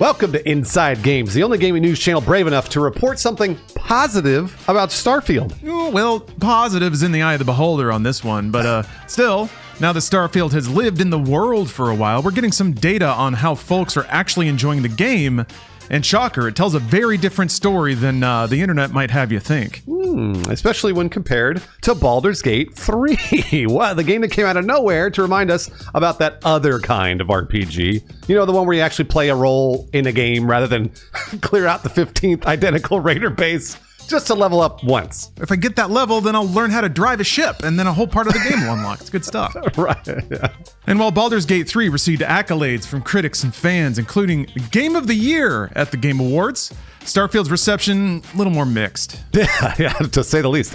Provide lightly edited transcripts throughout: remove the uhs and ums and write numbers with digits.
Welcome to Inside Games, the only gaming news channel brave enough to report something positive about Starfield. Well, positive is in the eye of the beholder on this one, but still, now that Starfield has lived in the world for a while, we're getting some data on how folks are actually enjoying the game. And shocker, it tells a very different story than the internet might have you think. Especially when compared to Baldur's Gate 3. What, the game that came out of nowhere to remind us about that other kind of RPG. You know, the one where you actually play a role in a game rather than clear out the 15th identical raider base just to level up once. If I get that level, then I'll learn how to drive a ship, and then a whole part of the game will unlock. It's good stuff. Right, yeah. And while Baldur's Gate 3 received accolades from critics and fans, including Game of the Year at the Game Awards, Starfield's reception, a little more mixed. Yeah, to say the least.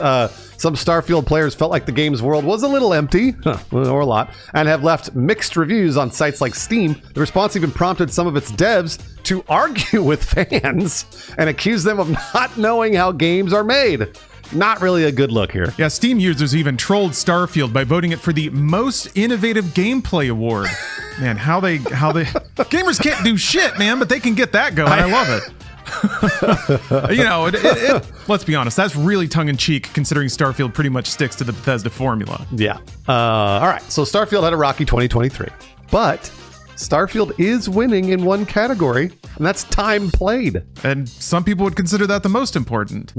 Some Starfield players felt like the game's world was a little empty, or a lot, and have left mixed reviews on sites like Steam. The response even prompted some of its devs to argue with fans and accuse them of not knowing how games are made. Not really a good look here. Yeah, Steam users even trolled Starfield by voting it for the Most Innovative Gameplay Award. Man, how they gamers can't do shit, man, but they can get that going. I love it. Let's be honest, that's really tongue-in-cheek considering Starfield pretty much sticks to the Bethesda formula. Yeah. All right, so Starfield had a rocky 2023, but Starfield is winning in one category, and that's time played. And some people would consider that the most important.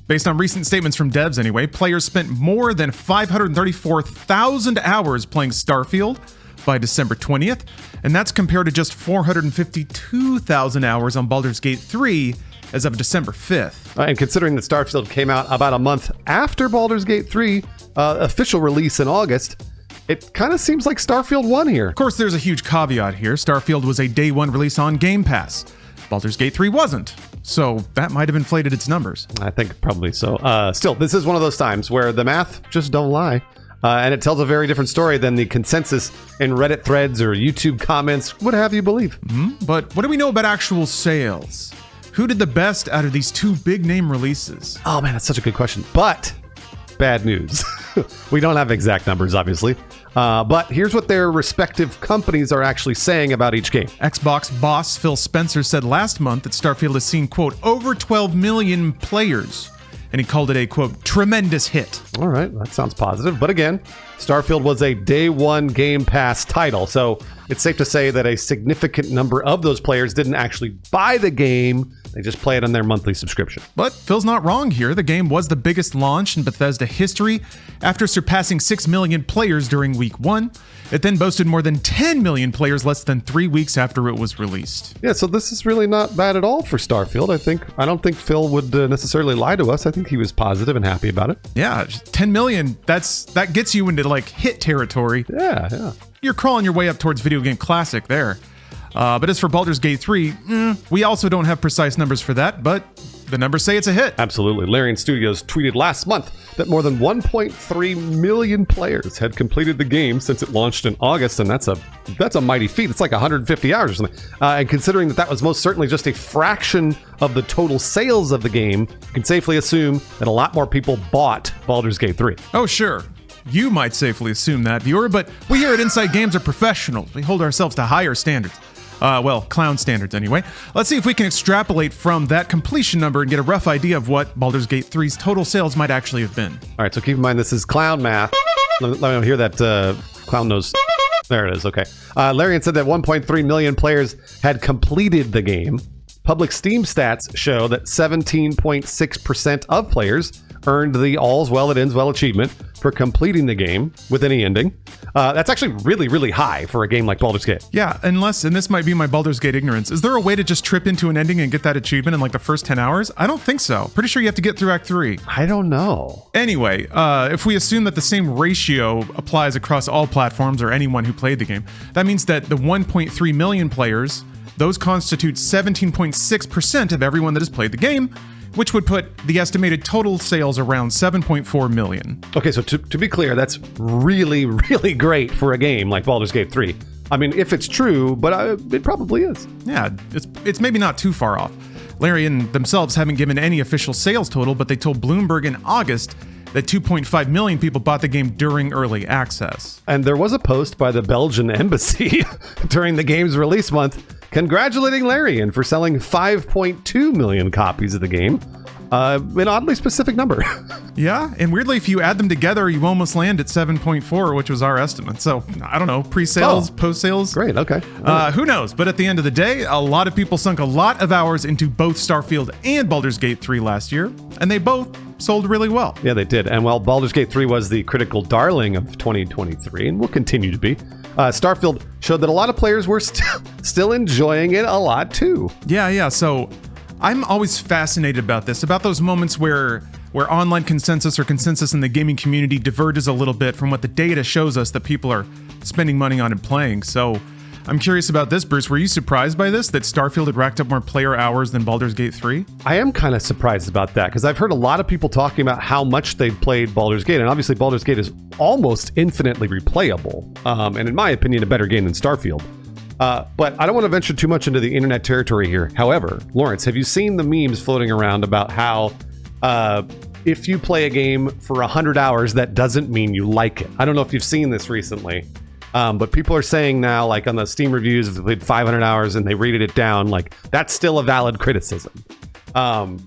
Based on recent statements from devs anyway, players spent more than 534,000 hours playing Starfield by December 20th, and that's compared to just 452,000 hours on Baldur's Gate 3 as of December 5th. And considering that Starfield came out about a month after Baldur's Gate 3 official release in August, it kind of seems like Starfield won here. Of course, there's a huge caveat here. Starfield was a day one release on Game Pass. Baldur's Gate 3 wasn't. So that might have inflated its numbers. I think probably so. Still, this is one of those times where the math just don't lie. And it tells a very different story than the consensus in Reddit threads or YouTube comments would have you believe. But what do we know about actual sales? Who did the best out of these two big name releases? Oh man, that's such a good question. But bad news. We don't have exact numbers, obviously. But here's what their respective companies are actually saying about each game. Xbox boss Phil Spencer said last month that Starfield has seen, quote, over 12 million players. And he called it a, quote, tremendous hit. All right, that sounds positive. But again, Starfield was a day one Game Pass title, so it's safe to say that a significant number of those players didn't actually buy the game. They just play it on their monthly subscription. But Phil's not wrong here. The game was the biggest launch in Bethesda history after surpassing 6 million players during week one. It then boasted more than 10 million players less than 3 weeks after it was released. Yeah, so this is really not bad at all for Starfield. I don't think Phil would necessarily lie to us. I think he was positive and happy about it. Yeah, 10 million, that gets you into like hit territory. Yeah. You're crawling your way up towards video game classic there. But as for Baldur's Gate 3, we also don't have precise numbers for that, but the numbers say it's a hit. Absolutely. Larian Studios tweeted last month that more than 1.3 million players had completed the game since it launched in August, and that's a mighty feat. It's like 150 hours or something. And considering that was most certainly just a fraction of the total sales of the game, you can safely assume that a lot more people bought Baldur's Gate 3. Oh, sure. You might safely assume that, viewer, but we here at Inside Games are professionals. We hold ourselves to higher standards. Clown standards anyway. Let's see if we can extrapolate from that completion number and get a rough idea of what Baldur's Gate 3's total sales might actually have been. All right, so keep in mind this is clown math. Let me hear that clown nose. There it is, okay. Larian said that 1.3 million players had completed the game. Public Steam stats show that 17.6% of players earned the All's Well That Ends Well achievement for completing the game with any ending. That's actually really, really high for a game like Baldur's Gate. Yeah, unless, and this might be my Baldur's Gate ignorance, is there a way to just trip into an ending and get that achievement in like the first 10 hours? I don't think so. Pretty sure you have to get through Act 3. I don't know. Anyway, if we assume that the same ratio applies across all platforms or anyone who played the game, that means that the 1.3 million players, those constitute 17.6% of everyone that has played the game, which would put the estimated total sales around 7.4 million. Okay, so to be clear, that's really, really great for a game like Baldur's Gate 3. I mean, if it's true, but it probably is. Yeah, it's maybe not too far off. Larian themselves haven't given any official sales total, but they told Bloomberg in August that 2.5 million people bought the game during early access. And there was a post by the Belgian embassy during the game's release month congratulating Larian for selling 5.2 million copies of the game. An oddly specific number. Yeah, and weirdly, if you add them together, you almost land at 7.4, which was our estimate. So, I don't know, pre-sales, post-sales. Great, okay. Who knows? But at the end of the day, a lot of people sunk a lot of hours into both Starfield and Baldur's Gate 3 last year, and they both sold really well. Yeah, they did. And while Baldur's Gate 3 was the critical darling of 2023, and will continue to be, Starfield showed that a lot of players were still enjoying it a lot, too. Yeah, so I'm always fascinated about this, about those moments where online consensus or consensus in the gaming community diverges a little bit from what the data shows us that people are spending money on and playing. So I'm curious about this, Bruce. Were you surprised by this, that Starfield had racked up more player hours than Baldur's Gate 3? I am kind of surprised about that, because I've heard a lot of people talking about how much they've played Baldur's Gate, and obviously Baldur's Gate is almost infinitely replayable, and in my opinion, a better game than Starfield. But I don't want to venture too much into the internet territory here. However, Lawrence, have you seen the memes floating around about how if you play a game for 100 hours, that doesn't mean you like it? I don't know if you've seen this recently, but people are saying now, like on the Steam reviews, if they played 500 hours and they rated it down, like that's still a valid criticism. And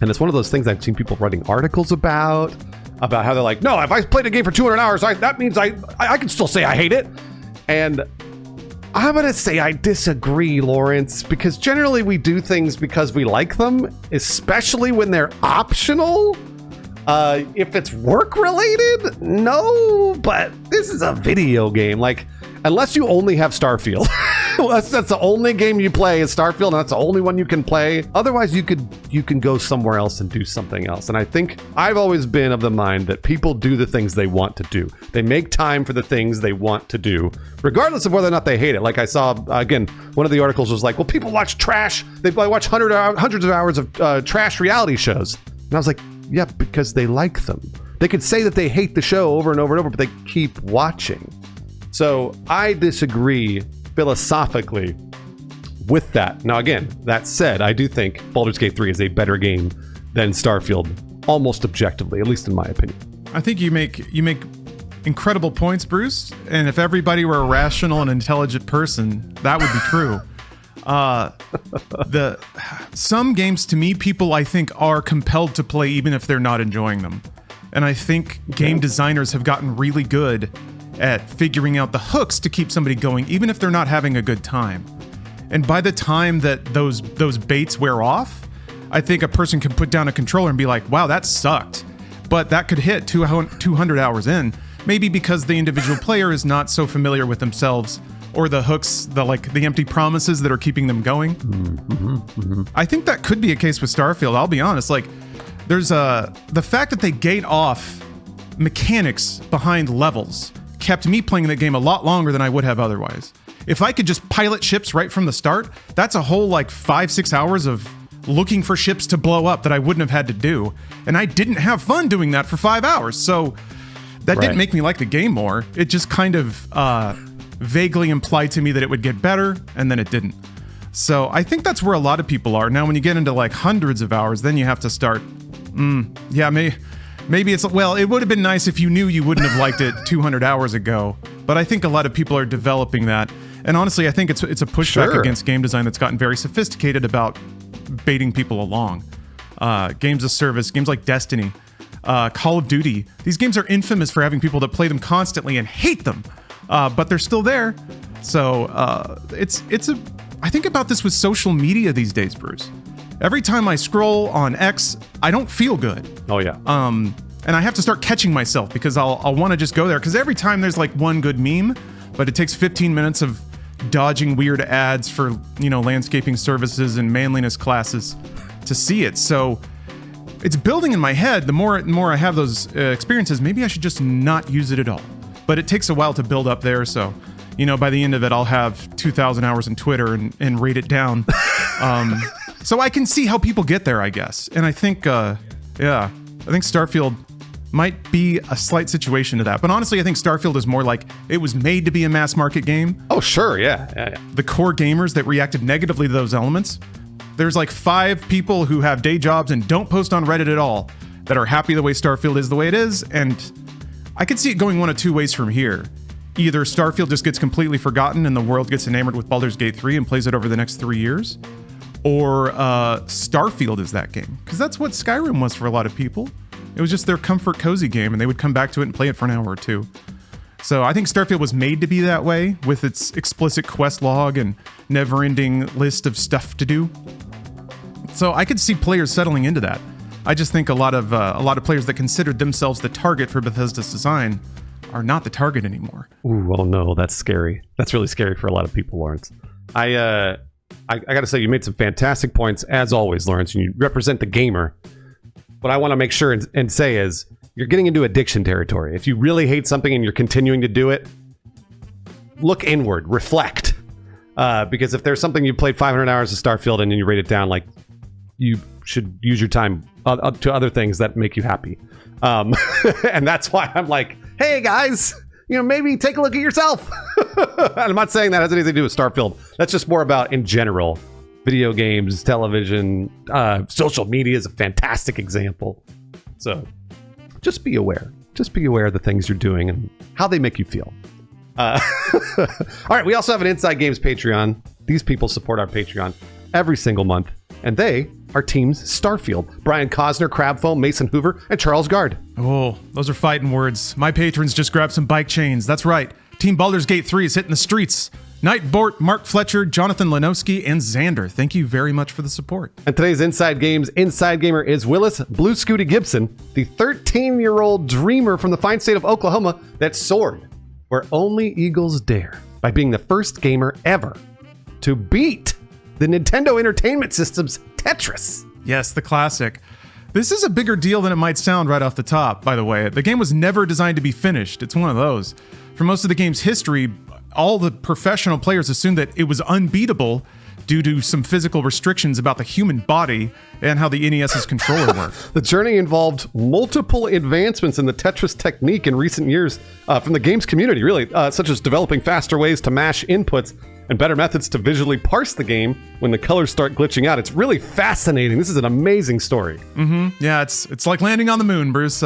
it's one of those things I've seen people writing articles about how they're like, no, if I played a game for 200 hours, that means I can still say I hate it. And I'm going to say I disagree, Lawrence, because generally we do things because we like them, especially when they're optional. If it's work related, no, but this is a video game. Like, unless you only have Starfield, that's the only game you play is Starfield, and that's the only one you can play. Otherwise, you can go somewhere else and do something else. And I think I've always been of the mind that people do the things they want to do. They make time for the things they want to do, regardless of whether or not they hate it. Like I saw, again, one of the articles was like, well, people watch trash. They watch hundreds of hours of trash reality shows. And I was like, yeah, because they like them. They could say that they hate the show over and over and over, but they keep watching. So I disagree philosophically with that. Now, again, that said, I do think Baldur's Gate 3 is a better game than Starfield, almost objectively, at least in my opinion. I think you make incredible points, Bruce. And if everybody were a rational and intelligent person, that would be true. Some games, to me, people I think are compelled to play even if they're not enjoying them. And I think game designers have gotten really good at figuring out the hooks to keep somebody going, even if they're not having a good time. And by the time that those baits wear off, I think a person can put down a controller and be like, wow, that sucked. But that could hit 200 hours in, maybe because the individual player is not so familiar with themselves or the hooks, the empty promises that are keeping them going. I think that could be a case with Starfield. I'll be honest. Like, there's the fact that they gate off mechanics behind levels kept me playing that game a lot longer than I would have otherwise. If I could just pilot ships right from the start, that's a whole 5-6 hours of looking for ships to blow up that I wouldn't have had to do. And I didn't have fun doing that for 5 hours. So that didn't make me like the game more. It just kind of vaguely implied to me that it would get better, and then it didn't. So I think that's where a lot of people are. Now, when you get into hundreds of hours, then you have to start, maybe it's, well, it would have been nice if you knew you wouldn't have liked it 200 hours ago. But I think a lot of people are developing that. And honestly, I think it's a pushback against game design that's gotten very sophisticated about baiting people along. Games of service, games like Destiny, Call of Duty. These games are infamous for having people that play them constantly and hate them, but they're still there. So I think about this with social media these days, Bruce. Every time I scroll on X, I don't feel good. Oh yeah. And I have to start catching myself because I'll want to just go there because every time there's one good meme, but it takes 15 minutes of dodging weird ads for landscaping services and manliness classes to see it. So it's building in my head. The more I have those experiences, maybe I should just not use it at all. But it takes a while to build up there. So by the end of it, I'll have 2,000 hours in Twitter and rate it down. So I can see how people get there, I guess. And I think Starfield might be a slight situation to that. But honestly, I think Starfield is more like it was made to be a mass market game. Oh, sure. Yeah. The core gamers that reacted negatively to those elements, there's 5 people who have day jobs and don't post on Reddit at all that are happy the way Starfield is the way it is. And I could see it going one of two ways from here. either Starfield just gets completely forgotten and the world gets enamored with Baldur's Gate 3 and plays it over the next 3 years, or Starfield is that game. Because that's what Skyrim was for a lot of people. It was just their comfort cozy game, and they would come back to it and play it for an hour or two. So I think Starfield was made to be that way, with its explicit quest log and never-ending list of stuff to do. So I could see players settling into that. I just think a lot of players that considered themselves the target for Bethesda's design are not the target anymore. Ooh, oh no, that's scary. That's really scary for a lot of people, Lawrence. I got to say, you made some fantastic points, as always, Lawrence, and you represent the gamer. What I want to make sure and say is, you're getting into addiction territory. If you really hate something and you're continuing to do it, look inward, reflect. Because if there's something you played 500 hours of Starfield and then you rate it down, like, you should use your time to other things that make you happy. And that's why I'm like, hey guys, maybe take a look at yourself. I'm not saying that has anything to do with Starfield. That's just more about, in general, video games, television, social media is a fantastic example. So just be aware. Just be aware of the things you're doing and how they make you feel. All right, we also have an Inside Games Patreon. These people support our Patreon every single month, and they are teams Starfield: Brian Cosner, Crabfoam, Mason Hoover, and Charles Gard. Oh, those are fighting words. My patrons just grabbed some bike chains. That's right. Team Baldur's Gate 3 is hitting the streets. Knight Bort, Mark Fletcher, Jonathan Lenowski, and Xander. Thank you very much for the support. And today's Inside Games Inside Gamer is Willis Blue Scooty Gibson, the 13-year-old dreamer from the fine state of Oklahoma that soared where only eagles dare by being the first gamer ever to beat the Nintendo Entertainment System's Tetris. Yes, the classic. This is a bigger deal than it might sound right off the top, by the way. The game was never designed to be finished. It's one of those. For most of the game's history, all the professional players assumed that it was unbeatable due to some physical restrictions about the human body and how the NES's controller worked. The journey involved multiple advancements in the Tetris technique in recent years from the game's community, really, such as developing faster ways to mash inputs and better methods to visually parse the game when the colors start glitching out. It's really fascinating. This is an amazing story. Yeah, it's like landing on the moon, Bruce.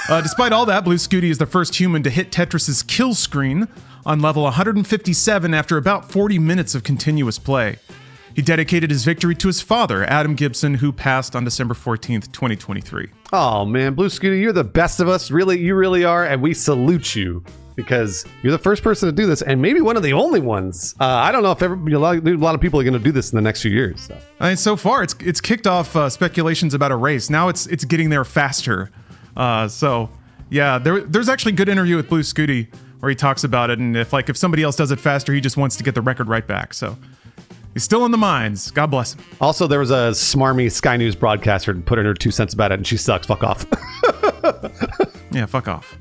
Despite all that, Blue Scooty is the first human to hit Tetris's kill screen on level 157 after about 40 minutes of continuous play. He dedicated his victory to his father, Adam Gibson, who passed on December 14th, 2023. Oh man, Blue Scooty, you're the best of us. Really, you really are, and we salute you because you're the first person to do this, and maybe one of the only ones. I don't know if a lot of people are going to do this in the next few years. So. I mean, so far, it's kicked off speculations about a race. Now it's getting there faster. So yeah, there's actually a good interview with Blue Scooty where he talks about it, and if somebody else does it faster, he just wants to get the record right back. So he's still in the mines. God bless him. Also, there was a smarmy Sky News broadcaster and put in her 2 cents about it, and she sucks. Fuck off. Yeah, fuck off.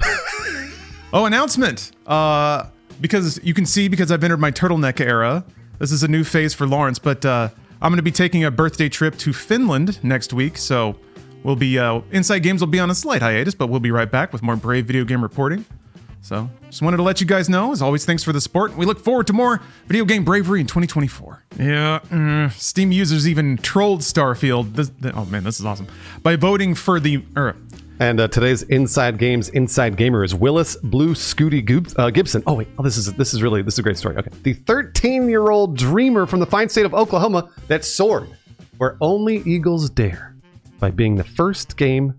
Oh, announcement. Because I've entered my turtleneck era. This is a new phase for Lawrence, but I'm going to be taking a birthday trip to Finland next week, so we'll be Inside Games will be on a slight hiatus, but we'll be right back with more Brave video game reporting. So, just wanted to let you guys know. As always, thanks for the support. We look forward to more video game bravery in 2024. Yeah, Steam users even trolled Starfield. Oh man, this is awesome. By voting for the... And today's Inside Games Inside Gamer is Willis Blue Scooty Gibson. Oh wait, this is a great story. Okay, the 13-year-old dreamer from the fine state of Oklahoma that soared where only eagles dare by being the first gamer.